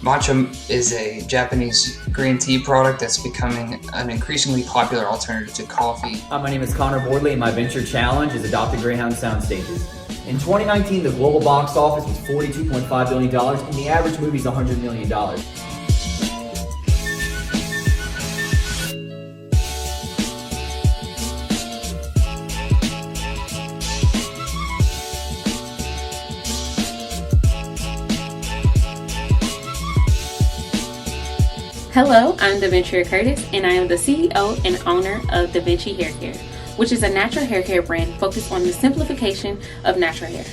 Matcha is a Japanese green tea product that's becoming an increasingly popular alternative to coffee. My name is Connor Boardley, and my venture challenge is Adopted Greyhound Sound Stages. In 2019, the global box office was $42.5 billion, and the average movie is $100 million. Hello, I'm Demetria Curtis, and I am the CEO and owner of Da Vinci Hair Care, which is a natural hair care brand focused on the simplification of natural hair.